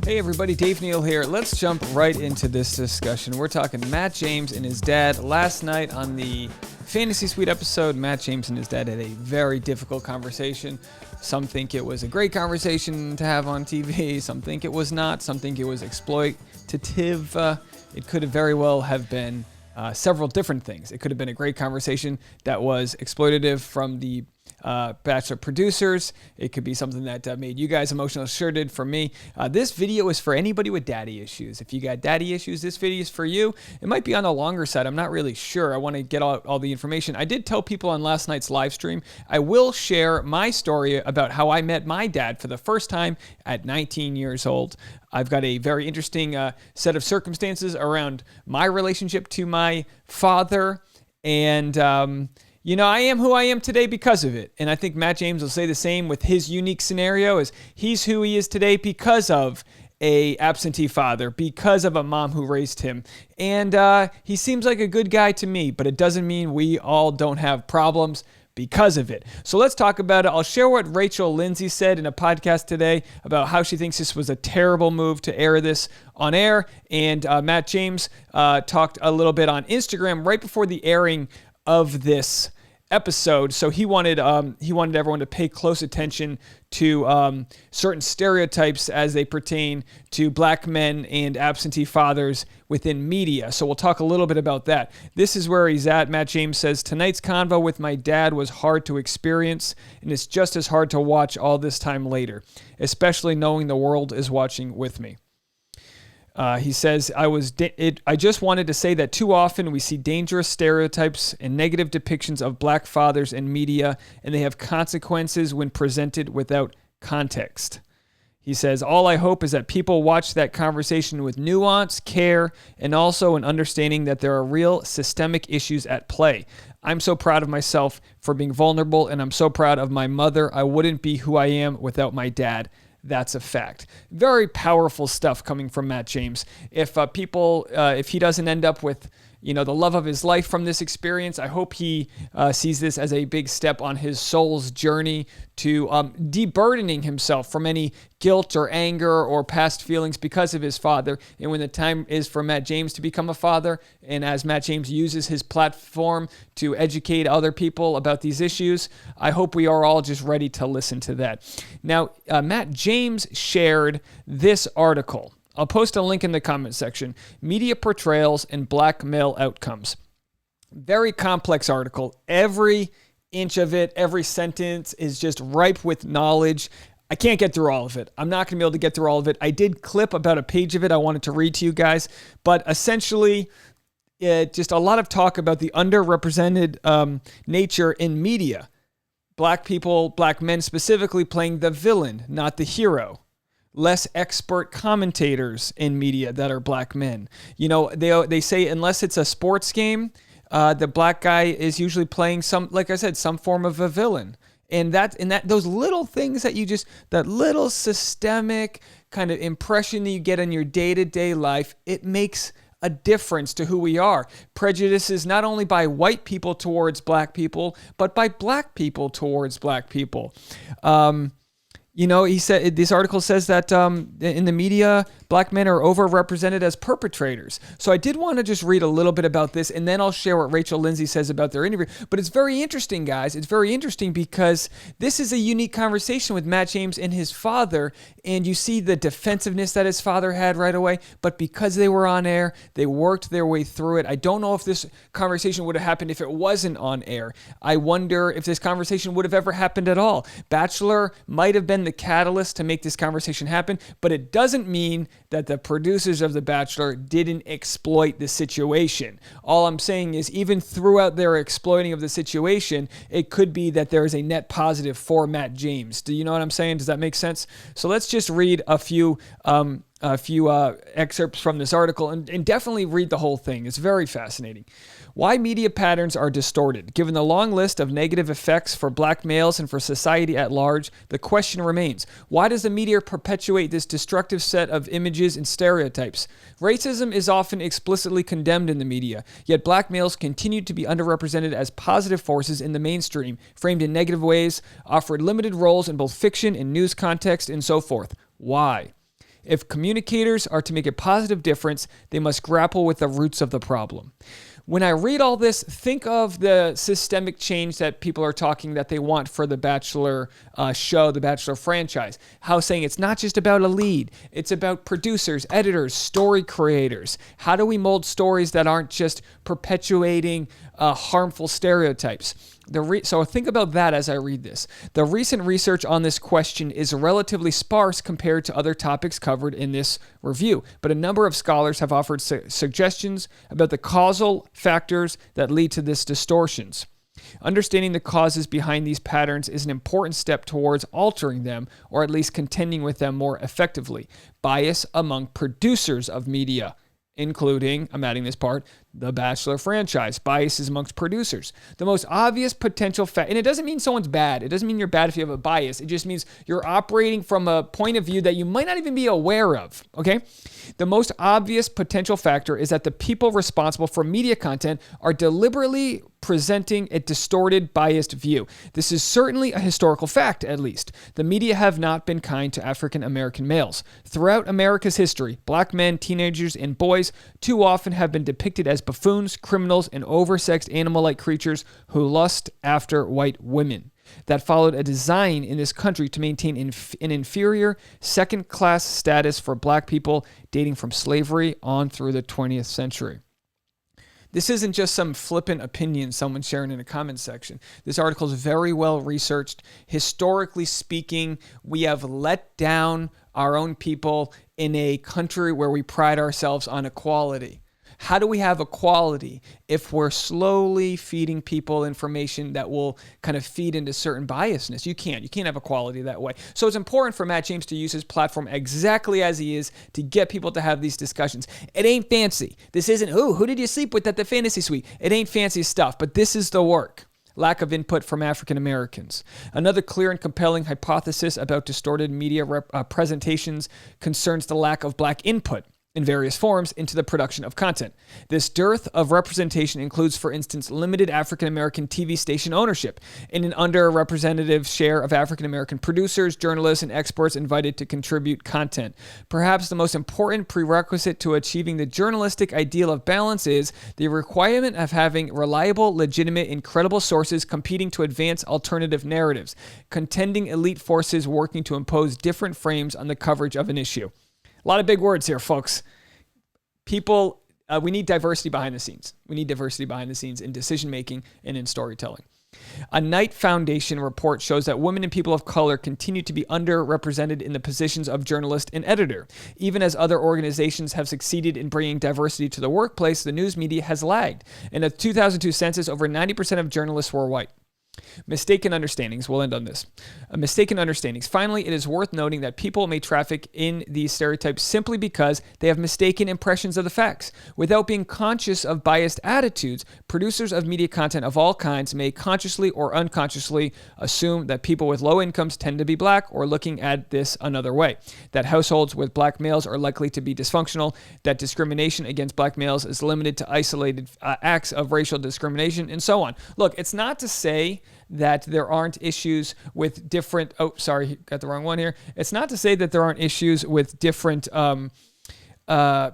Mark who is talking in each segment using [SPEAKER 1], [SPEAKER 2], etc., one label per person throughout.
[SPEAKER 1] Hey everybody, Dave Neal here. Let's jump right into this discussion. We're talking Matt James and his dad. Last night on the Fantasy Suite episode, Matt James and his dad had a very difficult conversation. Some think it was a great conversation to have on TV. Some think it was not. Some think it was exploitative. It could have very well have been several different things. It could have been a great conversation that was exploitative from the Bachelor Producers. It could be something that made you guys emotional. Sure did for me. This video is for anybody with daddy issues. If you got daddy issues, this video is for you. It might be on the longer side. I'm not really sure. I want to get all the information. I did tell people on last night's live stream, I will share my story about how I met my dad for the first time at 19 years old. I've got a very interesting set of circumstances around my relationship to my father, and I am who I am today because of it. And I think Matt James will say the same with his unique scenario, as he's who he is today because of a absentee father, because of a mom who raised him. And he seems like a good guy to me, but it doesn't mean we all don't have problems because of it. So let's talk about it. I'll share what Lindsay said in a podcast today about how she thinks this was a terrible move to air this on air. And Matt James talked a little bit on Instagram right before the airing of this episode. So he wanted everyone to pay close attention to certain stereotypes as they pertain to black men and absentee fathers within media. So we'll talk a little bit about that. This is where he's at. Matt James says, tonight's convo with my dad was hard to experience, and it's just as hard to watch all this time later, especially knowing the world is watching with me. He says, I just wanted to say that too often we see dangerous stereotypes and negative depictions of black fathers in media, and they have consequences when presented without context. He says, all I hope is that people watch that conversation with nuance, care, and also an understanding that there are real systemic issues at play. I'm so proud of myself for being vulnerable, and I'm so proud of my mother. I wouldn't be who I am without my dad. That's a fact. Very powerful stuff coming from Matt James. If he doesn't end up with, the love of his life from this experience, I hope he sees this as a big step on his soul's journey to deburdening himself from any guilt or anger or past feelings because of his father. And when the time is for Matt James to become a father, and as Matt James uses his platform to educate other people about these issues, I hope we are all just ready to listen to that. Now, Matt James shared this article. I'll post a link in the comment section. Media Portrayals and Black Male Outcomes. Very complex article. Every inch of it, every sentence is just ripe with knowledge. I can't get through all of it. I'm not going to be able to get through all of it. I did clip about a page of it I wanted to read to you guys, but essentially, just a lot of talk about the underrepresented nature in media. Black people, black men specifically, playing the villain, not the hero. Less expert commentators in media that are black men. They say unless it's a sports game, the black guy is usually playing some form of a villain. And those little things that little systemic kind of impression that you get in your day-to-day life, it makes a difference to who we are. Prejudices not only by white people towards black people, but by black people towards black people. He said this article says that in the media, black men are overrepresented as perpetrators. So I did want to just read a little bit about this, and then I'll share what Lindsay says about their interview. But it's very interesting, guys. It's very interesting because this is a unique conversation with Matt James and his father, and you see the defensiveness that his father had right away. But because they were on air, they worked their way through it. I don't know if this conversation would have happened if it wasn't on air. I wonder if this conversation would have ever happened at all. Bachelor might have been the catalyst to make this conversation happen, but it doesn't mean that the producers of The Bachelor didn't exploit the situation. All I'm saying is even throughout their exploiting of the situation, it could be that there is a net positive for Matt James. Do you know what I'm saying? Does that make sense? So let's just read a few excerpts from this article and definitely read the whole thing. It's very fascinating. Why media patterns are distorted. Given the long list of negative effects for black males and for society at large, the question remains, why does the media perpetuate this destructive set of images and stereotypes? Racism is often explicitly condemned in the media, yet black males continue to be underrepresented as positive forces in the mainstream, framed in negative ways, offered limited roles in both fiction and news context, and so forth. Why? If communicators are to make a positive difference, they must grapple with the roots of the problem. When I read all this, think of the systemic change that people are talking that they want for the Bachelor show, the Bachelor franchise. How saying it's not just about a lead. It's about producers, editors, story creators. How do we mold stories that aren't just perpetuating harmful stereotypes? So think about that as I read this. The recent research on this question is relatively sparse compared to other topics covered in this review, but a number of scholars have offered suggestions about the causal factors that lead to these distortions. Understanding the causes behind these patterns is an important step towards altering them, or at least contending with them more effectively. Bias among producers of media, including, I'm adding this part, the Bachelor franchise. Biases amongst producers. The most obvious potential fact, and it doesn't mean someone's bad. It doesn't mean you're bad if you have a bias. It just means you're operating from a point of view that you might not even be aware of, okay? The most obvious potential factor is that the people responsible for media content are deliberately presenting a distorted, biased view. This is certainly a historical fact, at least. The media have not been kind to African American males. Throughout America's history, black men, teenagers, and boys too often have been depicted as buffoons, criminals, and oversexed animal-like creatures who lust after white women. That followed a design in this country to maintain an inferior, second-class status for black people dating from slavery on through the 20th century. This isn't just some flippant opinion someone sharing in a comment section. This article is very well researched. Historically speaking, we have let down our own people in a country where we pride ourselves on equality. How do we have equality if we're slowly feeding people information that will kind of feed into certain biasness? You can't have equality that way. So it's important for Matt James to use his platform exactly as he is to get people to have these discussions. It ain't fancy. This isn't, who did you sleep with at the fantasy suite? It ain't fancy stuff, but this is the work. Lack of input from African Americans. Another clear and compelling hypothesis about distorted media presentations concerns the lack of black input in various forms into the production of content. This dearth of representation includes, for instance, limited African-American TV station ownership and an underrepresented share of African-American producers, journalists, and experts invited to contribute content. Perhaps the most important prerequisite to achieving the journalistic ideal of balance is the requirement of having reliable, legitimate, and credible sources competing to advance alternative narratives, contending elite forces working to impose different frames on the coverage of an issue. A lot of big words here, folks. People, we need diversity behind the scenes. We need diversity behind the scenes in decision-making and in storytelling. A Knight Foundation report shows that women and people of color continue to be underrepresented in the positions of journalist and editor. Even as other organizations have succeeded in bringing diversity to the workplace, the news media has lagged. In a 2002 census, over 90% of journalists were white. Mistaken understandings. We'll end on this. Mistaken understandings. Finally, it is worth noting that people may traffic in these stereotypes simply because they have mistaken impressions of the facts. Without being conscious of biased attitudes, producers of media content of all kinds may consciously or unconsciously assume that people with low incomes tend to be black, or looking at this another way, that households with black males are likely to be dysfunctional, that discrimination against black males is limited to isolated acts of racial discrimination, and so on. Look, it's not to say that there aren't issues with different, got the wrong one here. It's not to say that there aren't issues with different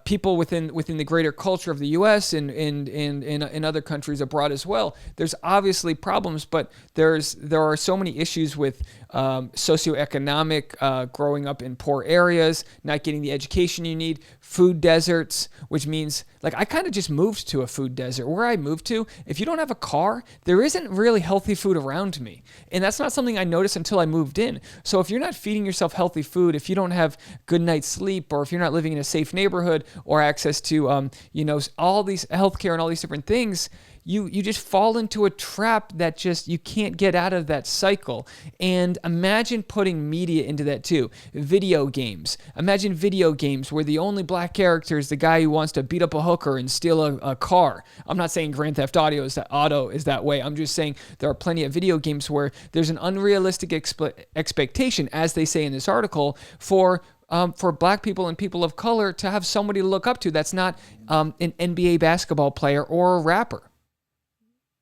[SPEAKER 1] people within the greater culture of the U.S. and in other countries abroad as well. There's obviously problems, but there are so many issues with socioeconomic, growing up in poor areas, not getting the education you need, food deserts, which means, like, I kind of just moved to a food desert. Where I moved to, if you don't have a car, there isn't really healthy food around me. And that's not something I noticed until I moved in. So if you're not feeding yourself healthy food, if you don't have good night's sleep, or if you're not living in a safe neighborhood or access to, all these healthcare and all these different things, you just fall into a trap that just, you can't get out of that cycle. And imagine putting media into that too. Video games. Imagine video games where the only black character is the guy who wants to beat up a hooker and steal a car. I'm not saying Grand Theft Auto is that way. I'm just saying there are plenty of video games where there's an unrealistic expectation, as they say in this article, for black people and people of color to have somebody to look up to that's not an NBA basketball player or a rapper.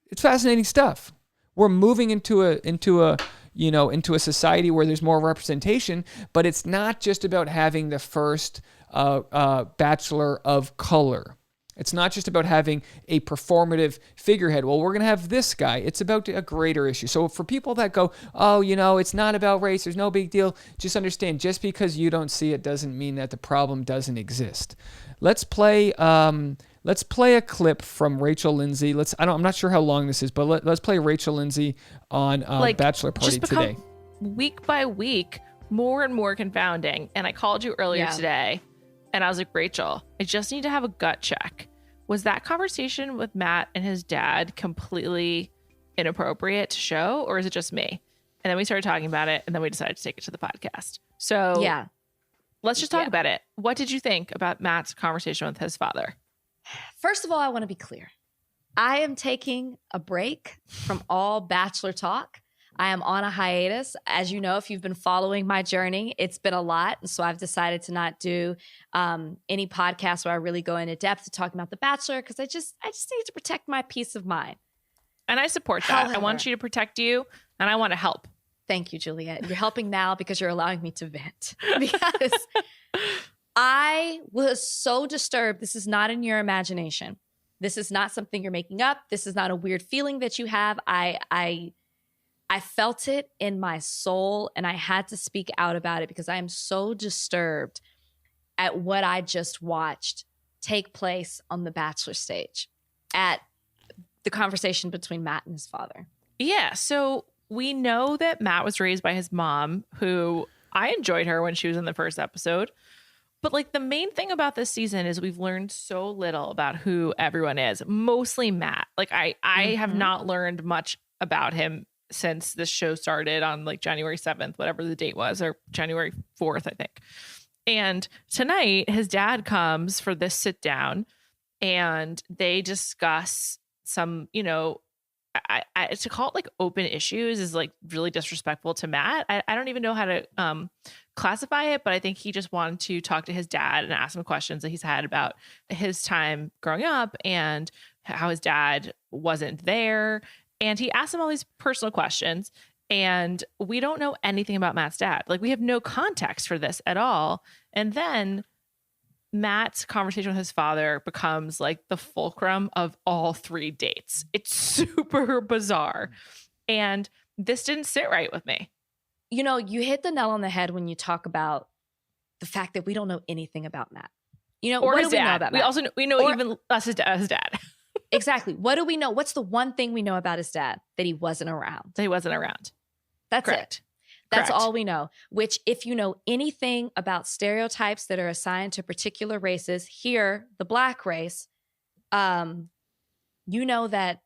[SPEAKER 1] It's fascinating stuff. We're moving into a into a society where there's more representation, but it's not just about having the first bachelor of color. It's not just about having a performative figurehead. Well, we're going to have this guy. It's about a greater issue. So for people that go, oh, it's not about race, there's no big deal, just understand, just because you don't see it doesn't mean that the problem doesn't exist. Let's play a clip from Rachel Lindsay. I'm not sure how long this is, but let's play Rachel Lindsay on Bachelor Party today.
[SPEAKER 2] Week by week, more and more confounding. And I called you earlier today. And I was like, Rachel, I just need to have a gut check. Was that conversation with Matt and his dad completely inappropriate to show, or is it just me? And then we started talking about it, and then we decided to take it to the podcast. So let's just talk about it. What did you think about Matt's conversation with his father?
[SPEAKER 3] First of all, I want to be clear. I am taking a break from all Bachelor talk. I am on a hiatus. As you know, if you've been following my journey, it's been a lot. And so I've decided to not do any podcasts where I really go into depth to talking about The Bachelor, because I just need to protect my peace of mind.
[SPEAKER 2] And I support that. However, I want you to protect you, and I want to help.
[SPEAKER 3] Thank you, Juliet. You're helping now because you're allowing me to vent. Because I was so disturbed. This is not in your imagination. This is not something you're making up. This is not a weird feeling that you have. I felt it in my soul, and I had to speak out about it because I am so disturbed at what I just watched take place on the Bachelor stage at the conversation between Matt and his father.
[SPEAKER 2] Yeah. So we know that Matt was raised by his mom, who I enjoyed her when she was in the first episode. But the main thing about this season is we've learned so little about who everyone is, mostly Matt. I have not learned much about him since this show started on January 7th, whatever the date was, or January 4th, I think. And tonight his dad comes for this sit down, and they discuss some, to call it open issues is really disrespectful to Matt. I don't even know how to classify it, but I think he just wanted to talk to his dad and ask him questions that he's had about his time growing up and how his dad wasn't there. And he asked him all these personal questions, and we don't know anything about Matt's dad. We have no context for this at all. And then Matt's conversation with his father becomes the fulcrum of all three dates. It's super bizarre. And this didn't sit right with me.
[SPEAKER 3] You hit the nail on the head when you talk about the fact that we don't know anything about Matt.
[SPEAKER 2] Or
[SPEAKER 3] what
[SPEAKER 2] his
[SPEAKER 3] do we
[SPEAKER 2] dad.
[SPEAKER 3] know about Matt?
[SPEAKER 2] We also know even less his dad.
[SPEAKER 3] Exactly. What do we know? What's the one thing we know about his dad? That he wasn't around. That's
[SPEAKER 2] Correct.
[SPEAKER 3] it. That's
[SPEAKER 2] Correct.
[SPEAKER 3] all we know. Which, if you know anything about stereotypes that are assigned to particular races, here, the Black race, you know that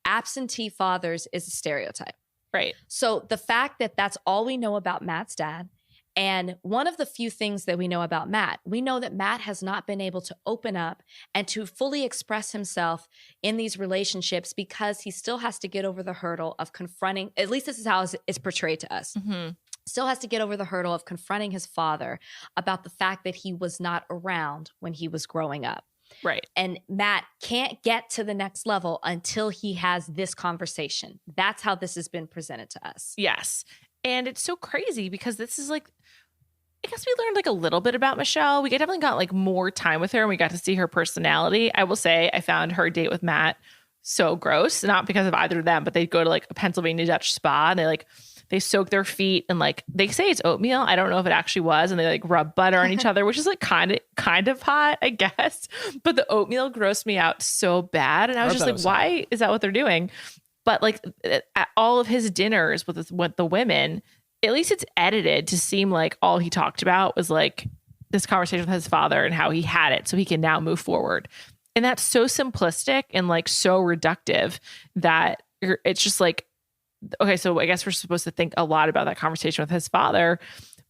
[SPEAKER 3] absentee fathers is a stereotype.
[SPEAKER 2] Right.
[SPEAKER 3] So the fact that that's all we know about Matt's dad, and one of the few things that we know about Matt, we know that Matt has not been able to open up and to fully express himself in these relationships because he still has to get over the hurdle of confronting, at least this is how it's portrayed to us, still has to get over the hurdle of confronting his father about the fact that he was not around when he was growing up.
[SPEAKER 2] Right.
[SPEAKER 3] And Matt can't get to the next level until he has this conversation. That's how this has been presented to us.
[SPEAKER 2] Yes. And it's so crazy because this is I guess we learned a little bit about Michelle. We definitely got more time with her, and we got to see her personality. I will say I found her date with Matt so gross, not because of either of them, but they go to a Pennsylvania Dutch spa, and they soak their feet and they say it's oatmeal. I don't know if it actually was. And they rub butter on each other, which is kind of hot, I guess. But the oatmeal grossed me out so bad. And I was just why is that what they're doing? But at all of his dinners with the women, at least it's edited to seem like all he talked about was this conversation with his father and how he had it so he can now move forward. And that's so simplistic and so reductive that it's just okay, so I guess we're supposed to think a lot about that conversation with his father.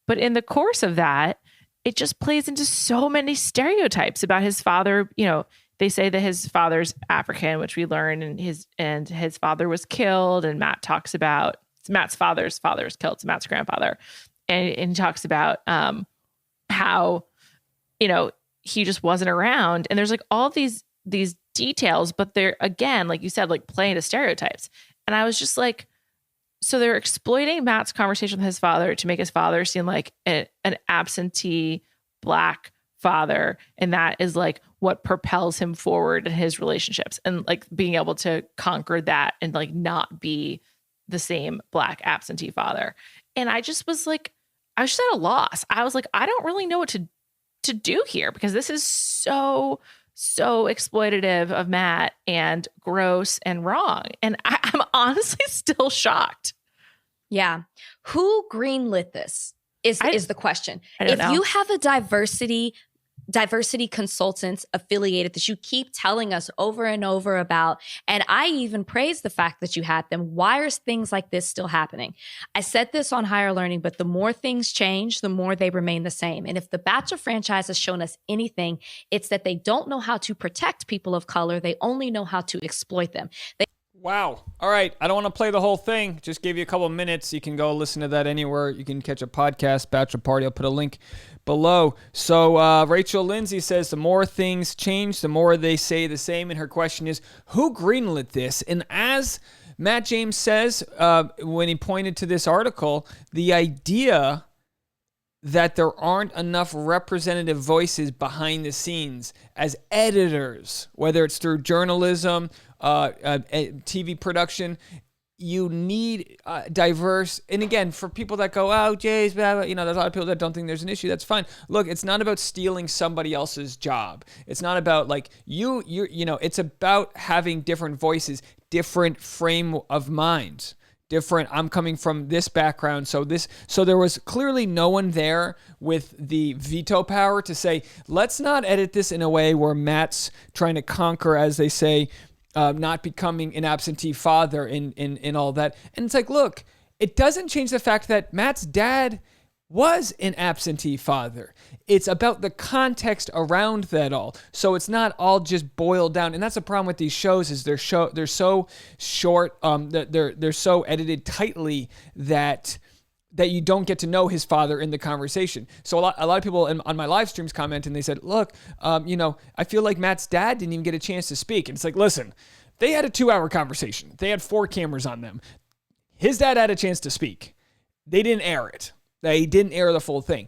[SPEAKER 2] But in the course of that, it just plays into so many stereotypes about his father. They say that his father's African, which we learn, and his father was killed. And Matt talks about Matt's father's father was killed. It's Matt's grandfather. And he talks about how, he just wasn't around. And there's all these details, but they're, again, like you said, playing to stereotypes. And I was just So they're exploiting Matt's conversation with his father to make his father seem like an absentee Black father. And that is like what propels him forward in his relationships, and like being able to conquer that and like not be the same Black absentee father. And I just was like, I was just at a loss. I was like, I don't really know what to do here, because this is so exploitative of Matt and gross and wrong. And I'm honestly still shocked.
[SPEAKER 3] Yeah. Who greenlit this is the question.
[SPEAKER 2] I don't know.
[SPEAKER 3] You have a diversity consultants affiliated that you keep telling us over and over about, and I even praise the fact that you had them, why are things like this still happening? I said this on Higher Learning, but the more things change, the more they remain the same. And if the Bachelor franchise has shown us anything, it's that they don't know how to protect people of color. They only know how to exploit them.
[SPEAKER 1] Wow. All right. I don't want to play the whole thing. Just gave you a couple of minutes. You can go listen to that anywhere. You can catch a podcast, Bachelor Party. I'll put a link below. So Rachel Lindsay says the more things change, the more they say the same. And her question is, who greenlit this? And as Matt James says, when he pointed to this article, the idea that there aren't enough representative voices behind the scenes as editors, whether it's through journalism, TV production, you need diverse. And again, for people that go, oh, Jay's bad, there's a lot of people that don't think there's an issue. That's fine. Look, it's not about stealing somebody else's job. It's not about like it's about having different voices, different frame of minds. Different. I'm coming from this background. So there was clearly no one there with the veto power to say, let's not edit this in a way where Matt's trying to conquer, as they say, not becoming an absentee father in all that. And it's like, look, it doesn't change the fact that Matt's dad was an absentee father. It's about the context around that all. So it's not all just boiled down. And that's the problem with these shows is they're so short, they're so edited tightly that you don't get to know his father in the conversation. So a lot of people on my live streams comment and they said, look, I feel like Matt's dad didn't even get a chance to speak. And it's like, listen, they had a 2-hour conversation. They had 4 cameras on them. His dad had a chance to speak. They didn't air it. They didn't air the full thing.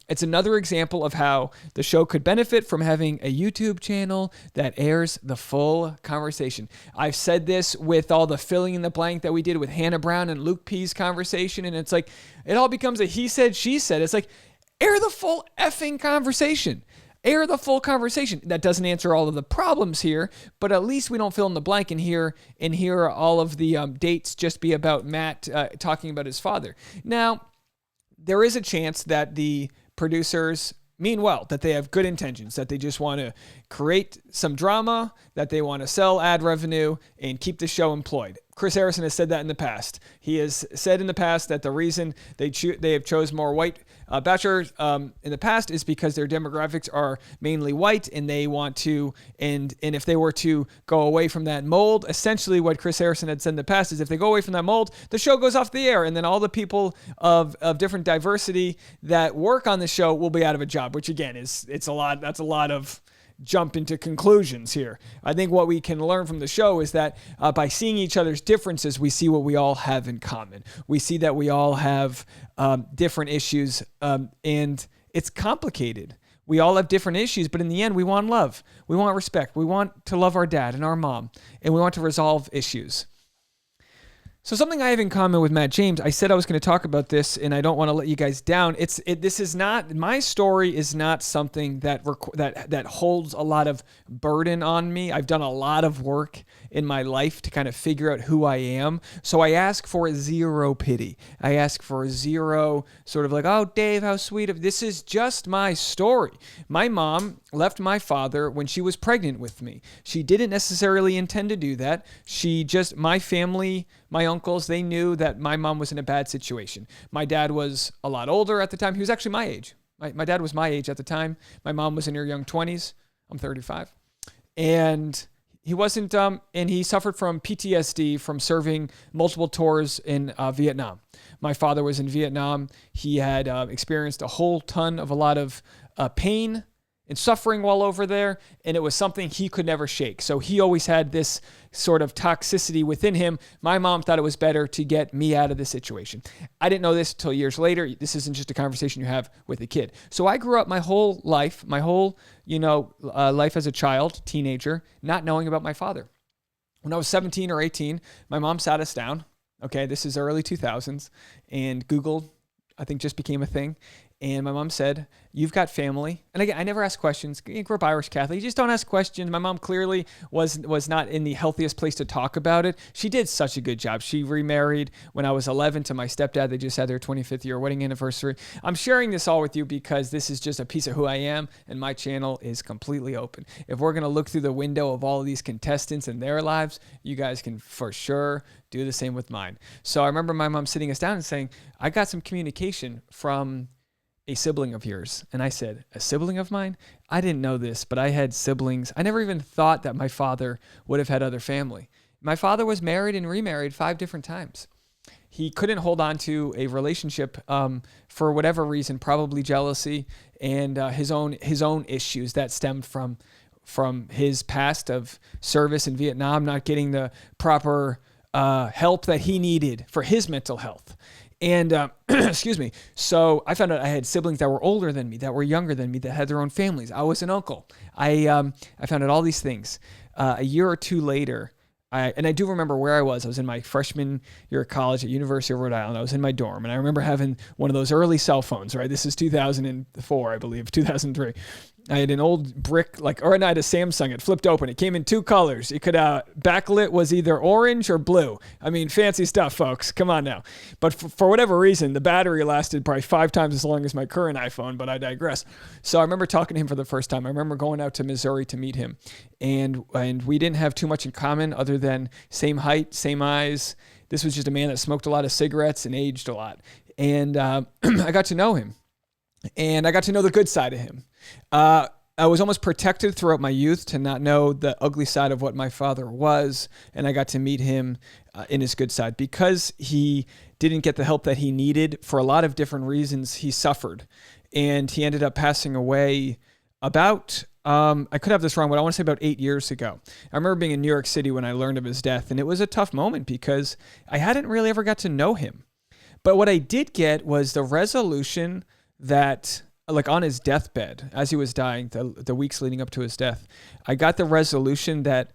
[SPEAKER 1] It's another example of how the show could benefit from having a YouTube channel that airs the full conversation. I've said this with all the filling in the blank that we did with Hannah Brown and Luke P's conversation, and it's like, it all becomes a he said, she said. It's like, air the full effing conversation. Air the full conversation. That doesn't answer all of the problems here, but at least we don't fill in the blank and hear all of the dates just be about Matt talking about his father. Now, there is a chance that the producers mean well, that they have good intentions, that they just want to create some drama, that they want to sell ad revenue and keep the show employed. Chris Harrison has said that in the past. He has said in the past that the reason they have chose more white bachelors in the past is because their demographics are mainly white, and they want to, and if they were to go away from that mold, essentially what Chris Harrison had said in the past is if they go away from that mold, the show goes off the air, and then all the people of different diversity that work on the show will be out of a job, which again that's a lot of jump into conclusions here. I think what we can learn from the show is that by seeing each other's differences, we see what we all have in common. We see that we all have different issues, and it's complicated. We all have different issues, but in the end, we want love. We want respect. We want to love our dad and our mom, and we want to resolve issues. So something I have in common with Matt James, I said I was going to talk about this, and I don't want to let you guys down. This is not, my story is not something that holds a lot of burden on me. I've done a lot of work in my life to kind of figure out who I am. So I ask for zero pity. I ask for zero sort of like, oh, Dave, how sweet of, this is just my story. My mom left my father when she was pregnant with me. She didn't necessarily intend to do that. My family, my uncles, they knew that my mom was in a bad situation. My dad was a lot older at the time. He was actually my age. My dad was my age at the time. My mom was in her young 20s. I'm 35. And he wasn't, and he suffered from PTSD from serving multiple tours in Vietnam. My father was in Vietnam. He had experienced a lot of pain and suffering while over there, and it was something he could never shake. So he always had this sort of toxicity within him. My mom thought it was better to get me out of the situation. I didn't know this until years later. This isn't just a conversation you have with a kid. So I grew up my whole life, life as a child, teenager, not knowing about my father. When I was 17 or 18, my mom sat us down. Okay, this is early 2000s, and Google, I think, just became a thing. And my mom said, you've got family. And again, I never ask questions. You grew up Irish Catholic. You just don't ask questions. My mom clearly was not in the healthiest place to talk about it. She did such a good job. She remarried when I was 11 to my stepdad. They just had their 25th year wedding anniversary. I'm sharing this all with you because this is just a piece of who I am, and my channel is completely open. If we're going to look through the window of all of these contestants and their lives, you guys can for sure do the same with mine. So I remember my mom sitting us down and saying, I got some communication from a sibling of yours. And I said, a sibling of mine? I didn't know this, but I had siblings. I never even thought that my father would have had other family. My father was married and remarried 5 different times. He couldn't hold on to a relationship for whatever reason, probably jealousy and his own issues that stemmed from his past of service in Vietnam, not getting the proper help that he needed for his mental health. And, excuse me. So I found out I had siblings that were older than me, that were younger than me, that had their own families. I was an uncle. I found out all these things. A year or two later, I do remember where I was. I was in my freshman year of college at University of Rhode Island. I was in my dorm, and I remember having one of those early cell phones, right? This is 2004, I believe, 2003. I had an old brick, I had a Samsung. It flipped open. It came in 2 colors. It could, backlit was either orange or blue. I mean, fancy stuff, folks. Come on now. But for whatever reason, the battery lasted probably 5 times as long as my current iPhone, but I digress. So I remember talking to him for the first time. I remember going out to Missouri to meet him. And we didn't have too much in common other than same height, same eyes. This was just a man that smoked a lot of cigarettes and aged a lot. And I got to know him. And I got to know the good side of him. I was almost protected throughout my youth to not know the ugly side of what my father was. And I got to meet him in his good side. Because he didn't get the help that he needed for a lot of different reasons, he suffered. And he ended up passing away about, I could have this wrong, but I want to say about 8 years ago. I remember being in New York City when I learned of his death. And it was a tough moment because I hadn't really ever got to know him. But what I did get was the resolution that, on his deathbed, as he was dying, the weeks leading up to his death, I got the resolution that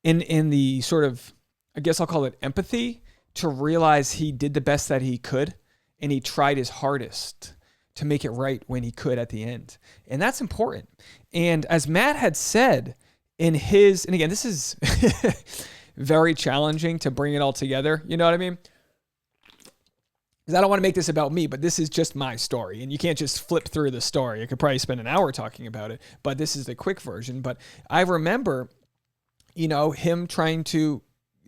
[SPEAKER 1] in the sort of, I guess I'll call it empathy, to realize he did the best that he could, and he tried his hardest to make it right when he could at the end. And that's important. And as Matt had said in his, and again, this is very challenging to bring it all together. You know what I mean? Because I don't want to make this about me, but this is just my story. And you can't just flip through the story. I could probably spend an hour talking about it, but this is the quick version. But I remember, him trying to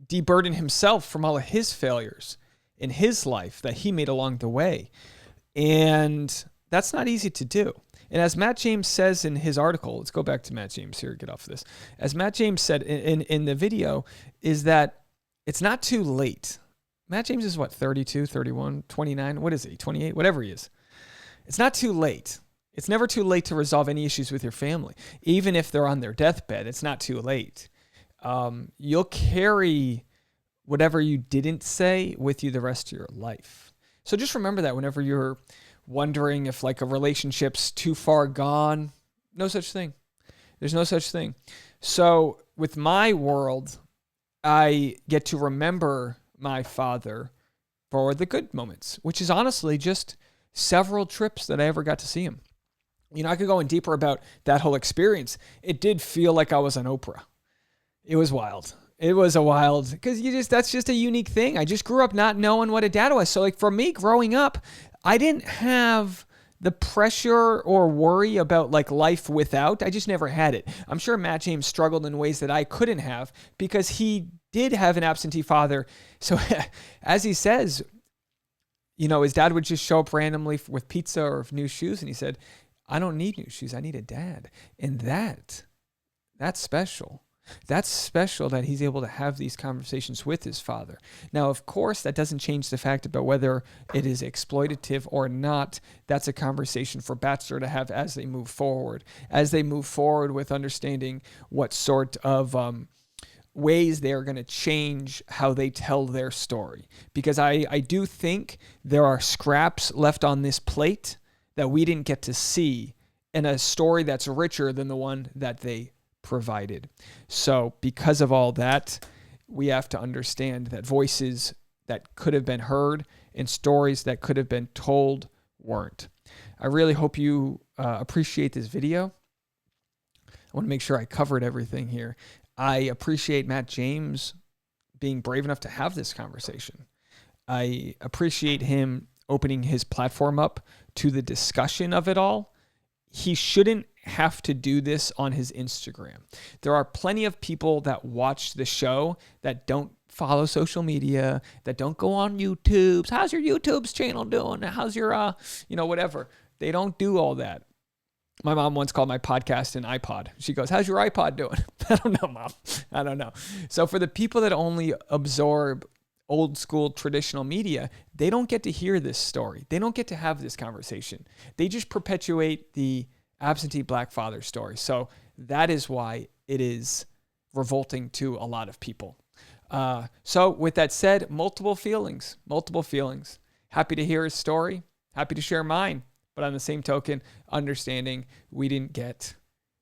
[SPEAKER 1] deburden himself from all of his failures in his life that he made along the way. And that's not easy to do. And as Matt James says in his article, let's go back to Matt James here, get off this. As Matt James said in the video, is that it's not too late. Matt James is what, 32, 31, 29? What is he, 28? Whatever he is. It's not too late. It's never too late to resolve any issues with your family. Even if they're on their deathbed, it's not too late. You'll carry whatever you didn't say with you the rest of your life. So just remember that whenever you're wondering if a relationship's too far gone, no such thing. There's no such thing. So with my world, I get to remember my father for the good moments, which is honestly just several trips that I ever got to see him. I could go in deeper about that whole experience. It did feel like I was on Oprah. It was wild. It was a wild, because that's just a unique thing. I just grew up not knowing what a dad was. So for me growing up, I didn't have the pressure or worry about life without. I just never had it. I'm sure Matt James struggled in ways that I couldn't have because he did have an absentee father. So as he says, his dad would just show up randomly with pizza or new shoes. And he said, I don't need new shoes. I need a dad. And that's special. That's special that he's able to have these conversations with his father. Now, of course, that doesn't change the fact about whether it is exploitative or not. That's a conversation for Bachelor to have as they move forward. As they move forward with understanding what sort of ways they're going to change how they tell their story. Because I do think there are scraps left on this plate that we didn't get to see in a story that's richer than the one that they provided. So because of all that, we have to understand that voices that could have been heard and stories that could have been told weren't. I really hope you appreciate this video. I want to make sure I covered everything here. I appreciate Matt James being brave enough to have this conversation. I appreciate him opening his platform up to the discussion of it all. He shouldn't have to do this on his Instagram. There are plenty of people that watch the show that don't follow social media, that don't go on YouTube. How's your YouTube's channel doing? How's your, whatever. They don't do all that. My mom once called my podcast an iPod. She goes, how's your iPod doing? I don't know, Mom. I don't know. So for the people that only absorb old school traditional media, they don't get to hear this story. They don't get to have this conversation. They just perpetuate the absentee black father story. So that is why it is revolting to a lot of people. So with that said, multiple feelings. Happy to hear his story. Happy to share mine. But on the same token, understanding we didn't get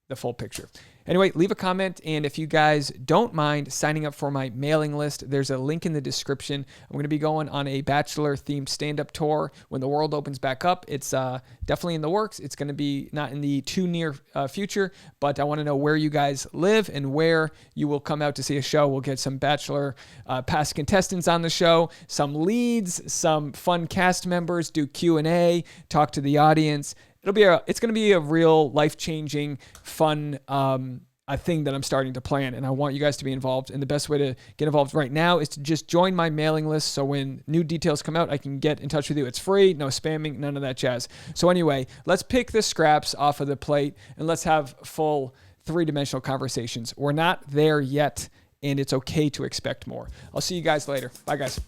[SPEAKER 1] the full picture. Anyway, leave a comment, and if you guys don't mind signing up for my mailing list, there's a link in the description. I'm going to be going on a Bachelor-themed stand-up tour when the world opens back up. It's definitely in the works. It's going to be not in the too near future, but I want to know where you guys live and where you will come out to see a show. We'll get some Bachelor past contestants on the show, some leads, some fun cast members, do Q&A, talk to the audience. It's going to be a real life-changing, fun a thing that I'm starting to plan, and I want you guys to be involved. And the best way to get involved right now is to just join my mailing list, so when new details come out, I can get in touch with you. It's free, no spamming, none of that jazz. So anyway, let's pick the scraps off of the plate, and let's have full three-dimensional conversations. We're not there yet, and it's okay to expect more. I'll see you guys later. Bye, guys.